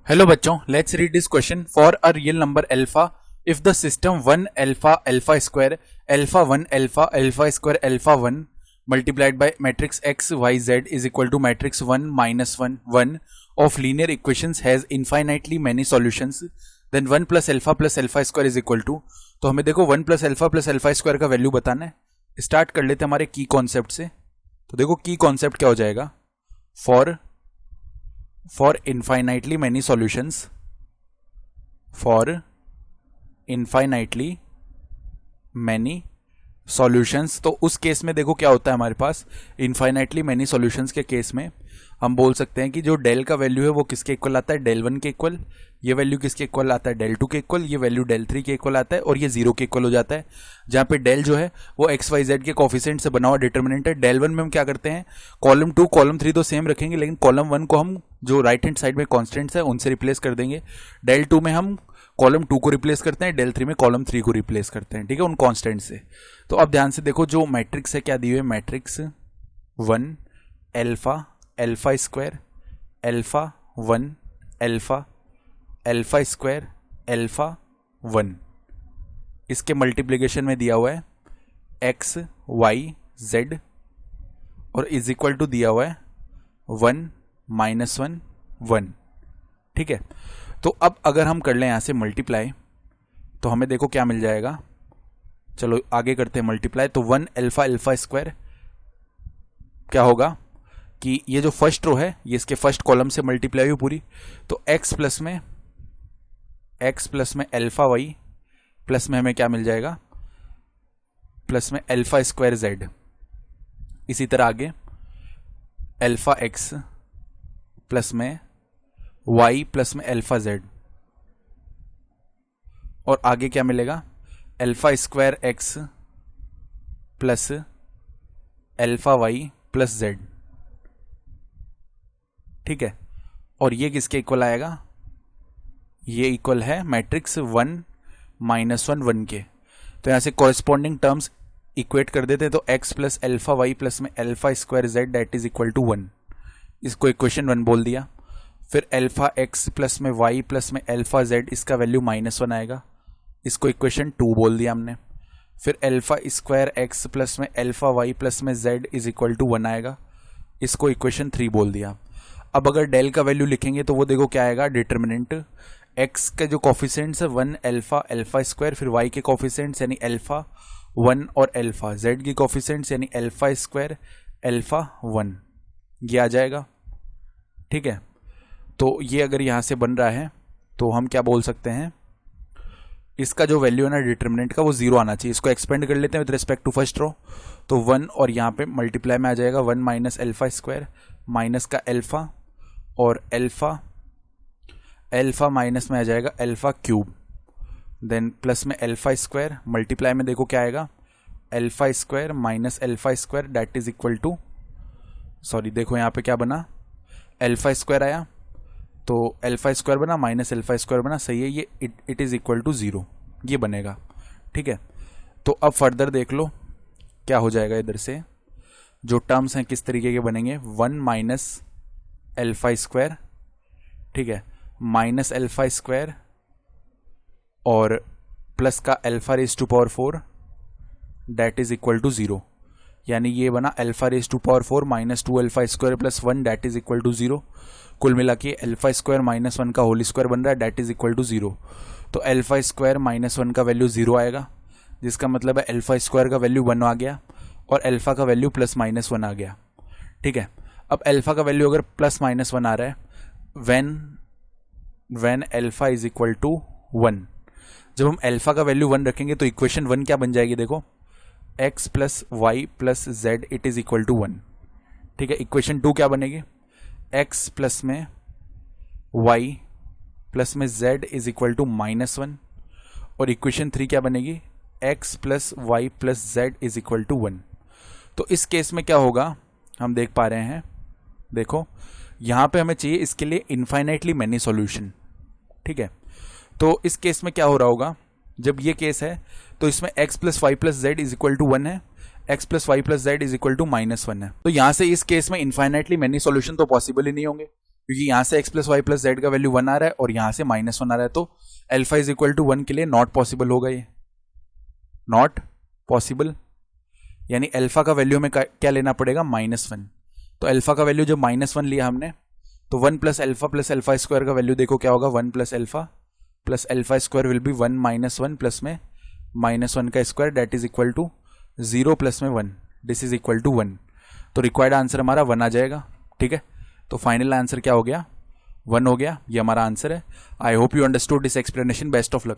Hello बच्चों, let's read this question for a real number alpha if the system 1 alpha alpha square alpha 1 alpha alpha square alpha 1 multiplied by matrix x y z is equal to matrix 1 minus 1 1 of linear equations has infinitely many solutions then 1 plus alpha square is equal to। तो हमें देखो 1 plus alpha square का value बताना है। Start कर लेते हैं हमारे की कॉन्सेप्ट से। तो देखो की कॉन्सेप्ट क्या हो जाएगा, for infinitely many solutions, for infinitely many solutions। तो उस केस में देखो क्या होता है हमारे पास, infinitely many solutions के केस में हम बोल सकते हैं कि जो डेल का वैल्यू है वो किसके इक्वल आता है, डेल 1 के इक्वल। ये वैल्यू किसके इक्वल आता है, डेल 2 के इक्वल। ये वैल्यू डेल 3 के इक्वल आता है और ये 0 के इक्वल हो जाता है। जहाँ पे डेल जो है वो एक्स वाई जेड के कोफिशिएंट से बना हुआ डिटर्मिनेंट है। डेल 1 में हम क्या करते हैं, कॉलम 2 कॉलम 3 तो सेम रखेंगे, लेकिन कॉलम 1 को हम जो राइट हैंड साइड में कॉन्स्टेंट्स है उनसे रिप्लेस कर देंगे। डेल 2 में हम कॉलम 2 को रिप्लेस करते हैं, डेल 3 में कॉलम 3 को रिप्लेस करते हैं, ठीक है, उन कॉन्स्टेंट से। तो अब ध्यान से देखो जो मैट्रिक्स है क्या दी हुई है, matrix 1 alpha alpha square alpha 1 alpha alpha square alpha 1, इसके मल्टीप्लिकेशन में दिया हुआ है एक्स वाई जेड और इज इक्वल टू दिया हुआ है 1 माइनस 1 1, ठीक है। तो अब अगर हम कर लें यहां से मल्टीप्लाई तो हमें देखो क्या मिल जाएगा। चलो आगे करते हैं मल्टीप्लाई। तो 1 अल्फा अल्फा स्क्वायर क्या होगा कि ये जो फर्स्ट रो है ये इसके फर्स्ट कॉलम से मल्टीप्लाई हुई पूरी। तो x प्लस में अल्फा वाई प्लस में हमें क्या मिल जाएगा, प्लस में अल्फा स्क्वायर जेड। इसी तरह आगे अल्फा एक्स प्लस में वाई प्लस में अल्फा जेड, और आगे क्या मिलेगा, alpha square x plus alpha y plus Z, ठीक है। और ये किसके इक्वल आएगा, ये इक्वल है मैट्रिक्स 1 माइनस 1 1 के। तो यहां से कॉरेस्पॉन्डिंग टर्म्स इक्वेट कर देते हैं। तो x plus alpha y plus में alpha square z that is equal to 1, इसको इक्वेशन 1 बोल दिया। फिर अल्फा एक्स प्लस में वाई प्लस में अल्फा जेड, इसका वैल्यू -1 आएगा, इसको इक्वेशन 2 बोल दिया हमने। फिर अल्फा स्क्वायर एक्स प्लस में अल्फा वाई प्लस में जेड इज इक्वल टू 1 आएगा, इसको इक्वेशन 3 बोल दिया। अब अगर डेल का वैल्यू लिखेंगे तो वो देखो क्या आएगा, डिटर्मिनेंट x के जो कोफिशिएंट्स है 1 अल्फा अल्फा स्क्वायर, फिर y के कोफिशिएंट्स यानी अल्फा 1 और अल्फा, z के कोफिशिएंट्स यानी अल्फा स्क्वायर अल्फा 1, ये आ जाएगा, ठीक है। तो ये अगर यहां से बन रहा है तो हम क्या बोल सकते हैं, इसका जो वैल्यू है ना डिटर्मिनेंट का वो 0 आना चाहिए। इसको एक्सपेंड कर लेते हैं with respect to first row. तो 1 और यहाँ पे मल्टीप्लाई में आ जाएगा 1 माइनस अल्फा स्क्वायर माइनस का अल्फा और अल्फा माइनस में आ जाएगा अल्फा क्यूब, देन प्लस में अल्फा स्क्वायर, मल्टीप्लाई में देखो क्या आएगा, alpha square minus alpha square that is equal to, sorry देखो यहाँ पे क्या बना, अल्फा स्क्वायर आया तो अल्फा स्क्वायर बना माइनस अल्फा स्क्वायर बना, सही है, ये इट इज इक्वल टू 0, ये बनेगा, ठीक है। तो अब फर्दर देख लो क्या हो जाएगा, इधर से जो टर्म्स हैं किस तरीके के बनेंगे, 1 माइनस अल्फा स्क्वायर, ठीक है, माइनस अल्फा स्क्वायर और प्लस का alpha raise to power 4 that is equal to 0, यानी ये बना alpha raise to power 4 minus 2 alpha square plus 1 that is equal to 0। कुल मिला के अल्फा स्क्वायर माइनस 1 का होल स्क्वायर बन रहा है दैट इज इक्वल टू 0। तो अल्फा स्क्वायर माइनस 1 का वैल्यू 0 आएगा, जिसका मतलब है अल्फा स्क्वायर का वैल्यू 1 आ गया और अल्फा का वैल्यू प्लस माइनस 1 आ गया, ठीक है। अब अल्फा का वैल्यू अगर प्लस माइनस 1 आ रहा है when alpha is equal to 1, जब हम अल्फा का वैल्यू 1 रखेंगे तो इक्वेशन 1 क्या बन जाएगी, देखो x plus y plus z it is equal to 1, ठीक है। इक्वेशन 2 क्या बनेगी, x प्लस में y प्लस में z इज इक्वल टू -1, और इक्वेशन 3 क्या बनेगी, x plus y plus z is equal to 1। तो इस केस में क्या होगा हम देख पा रहे हैं, देखो यहां पे हमें चाहिए इसके लिए इनफाइनाइटली मैनी सॉल्यूशन, ठीक है। तो इस केस में क्या हो रहा होगा, जब ये केस है तो इसमें x plus y plus z is equal to 1 है, x plus y plus z is equal to -1 है। तो यहां से इस केस में इनफाइनाइटली मैनी सॉल्यूशन तो पॉसिबल ही नहीं होंगे, क्योंकि यहाँ से x plus y plus z का वैल्यू 1 आ रहा है और यहाँ से -1 आ रहा है, तो अल्फा इज इक्वल टू 1 के लिए नॉट पॉसिबल होगा, ये नॉट पॉसिबल। यानी अल्फा का वैल्यू में क्या लेना पड़ेगा, -1। तो अल्फा का वैल्यू जब -1 लिया हमने, तो 1 प्लस अल्फा स्क्वायर का वैल्यू देखो क्या होगा, 1 plus alpha square will be 1 -1 plus में -1 का square, that is equal to 0 plus में 1, दिस इज इक्वल टू 1। तो रिक्वायर्ड आंसर हमारा 1 आ जाएगा। ठीक है, तो फाइनल आंसर क्या हो गया, 1 हो गया, ये हमारा आंसर है। I hope you understood this explanation. Best of luck.